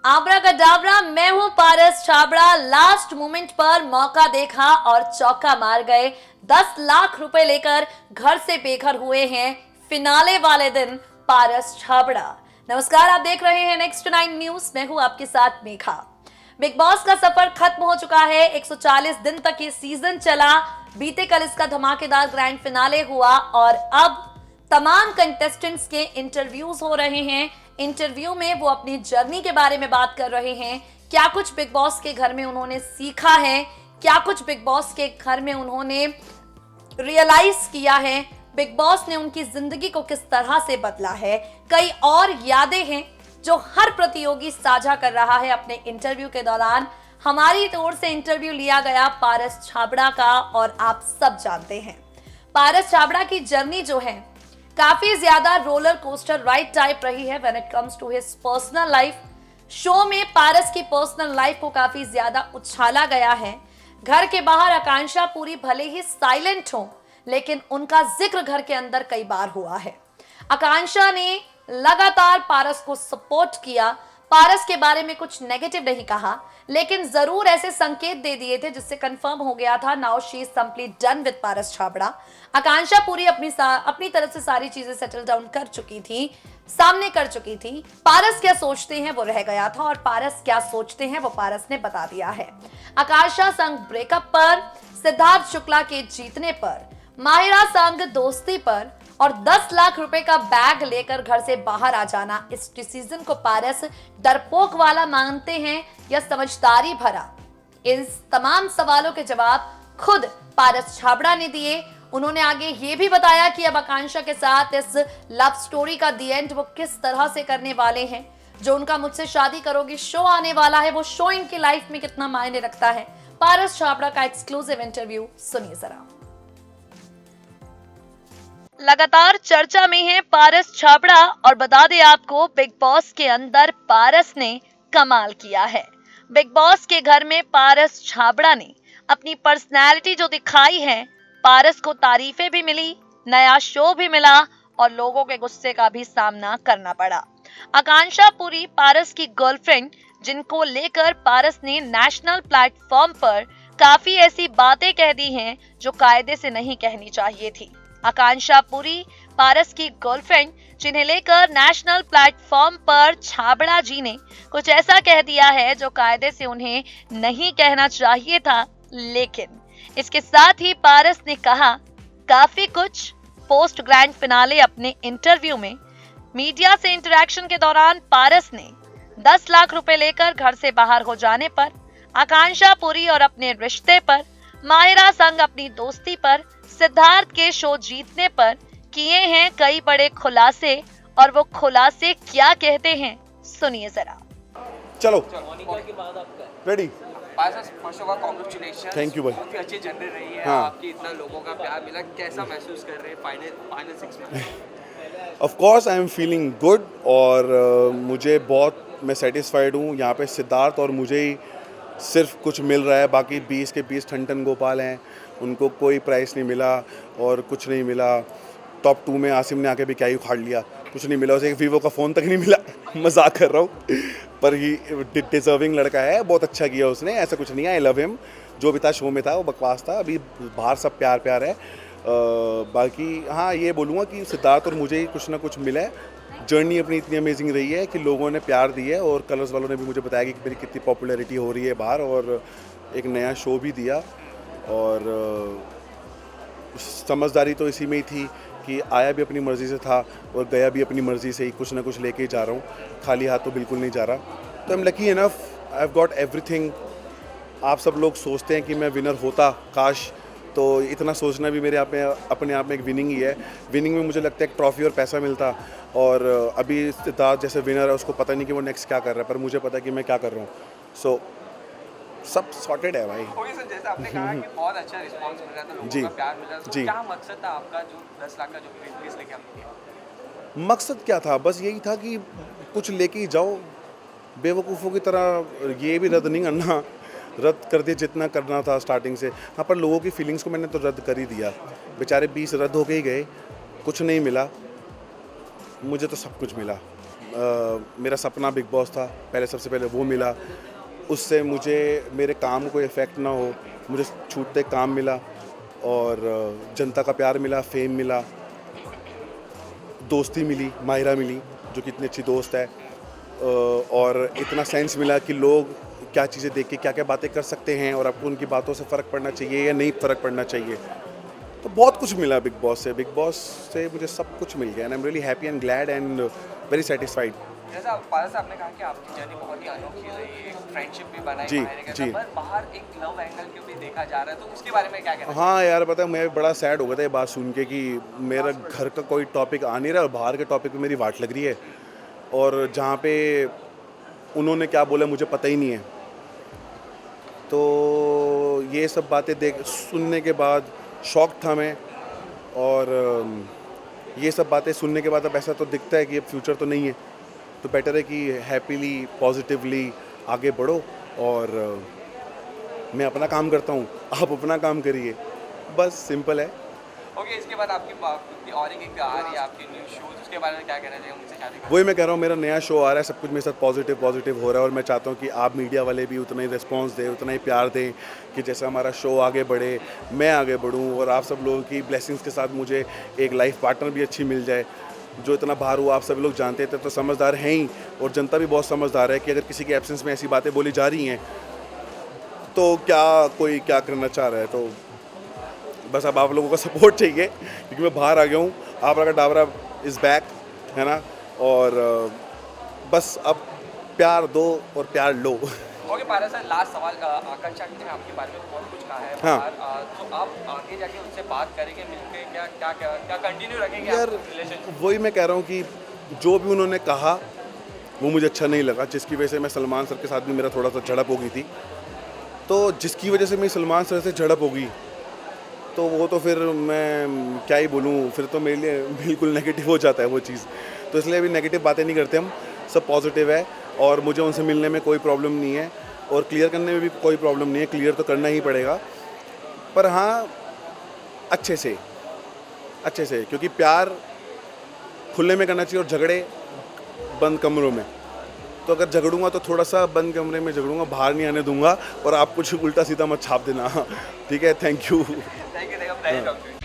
आब्राकडाब्रा, मैं हूं Paras Chhabra. Last moment पर मौका देखा और चौका मार गए। 10 लाख रुपए लेकर घर से बेघर हुए हैं फिनाले वाले दिन पारस छाबड़ा। नमस्कार, आप देख रहे हैं नेक्स्ट 9 न्यूज। मैं हूं आपके साथ मेघा। बिग बॉस का सफर खत्म हो चुका है। 140 दिन तक ये सीजन चला। बीते कल इसका धमाकेदार ग्रैंड फिनाले हुआ और अब तमाम कंटेस्टेंट्स के इंटरव्यूज हो रहे हैं। इंटरव्यू में वो अपनी जर्नी के बारे में बात कर रहे हैं। क्या कुछ बिग बॉस के घर में उन्होंने सीखा है, क्या कुछ बिग बॉस के घर में उन्होंने रियलाइज किया है, बिग बॉस ने उनकी जिंदगी को किस तरह से बदला है। कई और यादें हैं जो हर प्रतियोगी साझा कर रहा है अपने इंटरव्यू के दौरान। हमारी ओर से इंटरव्यू लिया गया पारस छाबड़ा का और आप सब जानते हैं पारस छाबड़ा की जर्नी जो है काफी ज्यादा रोलर कोस्टर राइड टाइप रही है when it comes to his personal life. Show में पारस की पर्सनल लाइफ को काफी ज्यादा उछाला गया है। घर के बाहर आकांक्षा पूरी भले ही साइलेंट हो, लेकिन उनका जिक्र घर के अंदर कई बार हुआ है। आकांक्षा ने लगातार पारस को सपोर्ट किया, पारस के बारे में कुछ नेगेटिव नहीं कहा, लेकिन जरूर ऐसे संकेत दे दिए थे जिससे कंफर्म हो गया था now she is complete done with Paras Chhabra. Akanksha पूरी अपनी तरफ से सारी चीजें सेटल डाउन कर चुकी थी, सामने कर चुकी थी। पारस क्या सोचते हैं वो रह गया था और पारस क्या सोचते हैं वो पारस ने बता दिया है। आकांक्षा संग ब्रेकअप पर, सिद्धार्थ शुक्ला के जीतने पर, माहिरा संग दोस्ती पर और 10 लाख रुपए का बैग लेकर घर से बाहर आ जाना, इस डिसीजन को पारस डरपोक वाला मानते हैं या समझदारी भरा। इस तमाम सवालों के जवाब खुद पारस छाबड़ा ने दिए। उन्होंने आगे ये भी बताया कि अब आकांक्षा के साथ इस लव स्टोरी का दी एंड वो किस तरह से करने वाले हैं। जो उनका मुझसे शादी करोगी शो आने वाला है, वो शो इनकी लाइफ में कितना मायने रखता है। पारस छाबड़ा का एक्सक्लूसिव इंटरव्यू सुनिए जरा। लगातार चर्चा में है पारस छाबड़ा और बता दें आपको बिग बॉस के अंदर पारस ने कमाल किया है। बिग बॉस के घर में पारस छाबड़ा ने अपनी पर्सनैलिटी जो दिखाई है, पारस को तारीफें भी मिली, नया शो भी मिला और लोगों के गुस्से का भी सामना करना पड़ा। आकांक्षा पुरी पारस की गर्लफ्रेंड, जिनको लेकर पारस ने नेशनल प्लेटफॉर्म पर काफी ऐसी बातें कह दी हैं जो कायदे से नहीं कहनी चाहिए थी। आकांक्षा पुरी पारस की गर्लफ्रेंड, जिन्हें लेकर नेशनल प्लेटफॉर्म पर छाबड़ा जी ने कुछ ऐसा कह दिया है जो कायदे से उन्हें नहीं कहना चाहिए था। लेकिन इसके साथ ही पारस ने कहा काफी कुछ। पोस्ट ग्रैंड फिनाले अपने इंटरव्यू में मीडिया से इंटरेक्शन के दौरान पारस ने 10 लाख रुपए लेकर घर से बाहर हो जाने पर, आकांक्षा पुरी और अपने रिश्ते पर, माहिरा संग अपनी दोस्ती पर, सिद्धार्थ के शो जीतने पर किए हैं कई बड़े खुलासे और वो खुलासे क्या कहते हैं, सुनिए जरा। चलो ready. First of all congratulation, thank you भाई। काफी अच्छी जर्नी रही है हाँ। आपकी, इतना लोगों का प्यार मिला, कैसा महसूस कर रहे हैं फाइनल 6 में? Of course I am feeling good और मुझे बहुत, मैं सेटिस्फाइड हूँ। यहाँ पे सिद्धार्थ और मुझे ही सिर्फ कुछ मिल रहा है, बाकी 20 के 20 ठन गोपाल हैं, उनको कोई प्राइस नहीं मिला और कुछ नहीं मिला। टॉप 2 में आसिम ने आके भी क्या ही उखाड़ लिया, कुछ नहीं मिला उसे, एक वीवो का फ़ोन तक नहीं मिला। मजाक कर रहा हूँ, पर ही डिजर्विंग लड़का है, बहुत अच्छा किया उसने, ऐसा कुछ नहीं है। I love him. जो भी था शो में था वो बकवास था, अभी बाहर सब प्यार प्यार है। बाकी हाँ ये बोलूँगा कि सिद्धार्थ और मुझे ही कुछ ना कुछ मिला है। जर्नी अपनी इतनी अमेजिंग रही है कि लोगों ने प्यार दिया है और कलर्स वालों ने भी मुझे बताया कि मेरी कितनी पॉपुलैरिटी हो रही है बाहर, और एक नया शो भी दिया। और समझदारी तो इसी में ही थी कि आया भी अपनी मर्ज़ी से था और गया भी अपनी मर्ज़ी से ही, कुछ ना कुछ लेके ही जा रहा हूँ, खाली हाथ तो बिल्कुल नहीं जा रहा। तो I am lucky enough, I have got everything. आप सब लोग सोचते हैं कि मैं विनर होता काश, तो इतना सोचना भी मेरे आप में अपने आप में एक विनिंग ही है। विनिंग में मुझे लगता है एक ट्रॉफी और पैसा मिलता, और अभी सिद्धार्थ जैसे विनर है उसको पता नहीं कि वो नेक्स्ट क्या कर रहा है, पर मुझे पता है कि मैं क्या कर रहा हूँ। सो सब सॉर्टेड है भाई। ओके सर, जैसे आपने कहा कि बहुत अच्छा रिस्पांस मिल रहा था, लोगों का प्यार मिल रहा था, तो क्या मकसद था आपका जो 10 लाख का जो प्रीज लेके आपने किया? मकसद क्या था? बस यही था कि कुछ लेके ही जाओ, बेवकूफ़ों की तरह ये भी रद्द नहीं करना। रद्द कर दिया जितना करना था स्टार्टिंग से। हाँ, पर लोगों की फीलिंग्स को मैंने तो रद्द कर ही दिया। बेचारे 20 रद्द हो के ही गए, कुछ नहीं मिला, मुझे तो सब कुछ मिला। मेरा सपना बिग बॉस था, पहले सबसे पहले वो मिला। उससे मुझे मेरे काम को कोई इफ़ेक्ट ना हो, मुझे छूटते काम मिला और जनता का प्यार मिला, फेम मिला, दोस्ती मिली, माहिरा मिली जो कि इतनी अच्छी दोस्त है, और इतना सेंस मिला कि लोग क्या चीज़ें देख के क्या क्या बातें कर सकते हैं और आपको उनकी बातों से फ़र्क पड़ना चाहिए या नहीं फ़र्क पड़ना चाहिए। तो बहुत कुछ मिला बिग बॉस से। बिग बॉस से मुझे सब कुछ मिल गया and I am really happy and glad and very satisfied. जैसा पारस आपने कहा कि आपकी जर्नी बहुत ही अनोखी रही, एक फ्रेंडशिप भी बनाई जी, माहिरा के जी। साथ, पर बाहर एक लव एंगल क्यों भी देखा जा रहा है, तो उसके बारे में क्या कहना हाँ यार, पता है मैं बड़ा सैड हो गया था ये बात सुन के कि मेरा घर का कोई टॉपिक आ नहीं रहा और बाहर के टॉपिक पे मेरी वाट लग रही है, और जहाँ पे उन्होंने क्या बोला मुझे पता ही नहीं है। तो ये सब बातें सुनने के बाद शॉक था मैं, और ये सब बातें सुनने के बाद अब ऐसा तो दिखता है कि अब फ्यूचर तो नहीं है, तो बेटर है कि हैप्पीली पॉजिटिवली आगे बढ़ो, और मैं अपना काम करता हूँ, आप अपना काम करिए, बस सिंपल है। ओके, इसके बाद आपकी और एक आ रही है आपकी न्यू शोज, उसके बारे में क्या कहना चाहिए मुझसे शादी का? वही मैं कह रहा हूँ, मेरा नया शो आ रहा है, सब कुछ मेरे साथ पॉजिटिव हो रहा है, और मैं चाहता हूँ कि आप मीडिया वाले भी उतना ही रिस्पांस दें, उतना ही प्यार दें कि जैसे हमारा शो आगे बढ़े, मैं आगे बढ़ूँ, और आप सब लोगों की ब्लेसिंग्स के साथ मुझे एक लाइफ पार्टनर भी अच्छी मिल जाए। जो इतना बाहर हुआ आप सभी लोग जानते थे, तो समझदार हैं ही, और जनता भी बहुत समझदार है कि अगर किसी के एब्सेंस में ऐसी बातें बोली जा रही हैं तो कोई क्या करना चाह रहा है। तो बस अब आप लोगों का सपोर्ट चाहिए, क्योंकि मैं बाहर आ गया हूँ। आप का डाबरा इज़ बैक, है ना, और बस अब प्यार दो और प्यार लो। ओके पारस सर, लास्ट सवाल, आकांक्षा ने आपके बारे में बहुत कुछ कहा है हाँ। बाहर, तो आप आगे जाके उनसे बात करेंगे, मिलके क्या कंटिन्यू रखेंगे यार रिलेशनशिप? वही मैं कह रहा हूँ कि जो भी उन्होंने कहा वो मुझे अच्छा नहीं लगा, जिसकी वजह से मैं सलमान सर के साथ भी मेरा थोड़ा सा झड़प हो गई थी। तो जिसकी वजह से मेरी सलमान सर से झड़प हो गई, तो वो तो फिर मैं क्या ही बोलूँ, फिर तो मेरे लिए बिल्कुल नेगेटिव हो जाता है वो चीज़। तो इसलिए अभी नेगेटिव बातें नहीं करते हम, सब पॉजिटिव है, और मुझे उनसे मिलने में कोई प्रॉब्लम नहीं है, और क्लियर करने में भी कोई प्रॉब्लम नहीं है। क्लियर तो करना ही पड़ेगा, पर हाँ अच्छे से, क्योंकि प्यार खुले में करना चाहिए और झगड़े बंद कमरों में। तो अगर झगड़ूंगा तो थोड़ा सा बंद कमरे में झगड़ूंगा, बाहर नहीं आने दूंगा, और आप कुछ उल्टा सीधा मत छाप देना। ठीक है, थैंक यू। Thank you.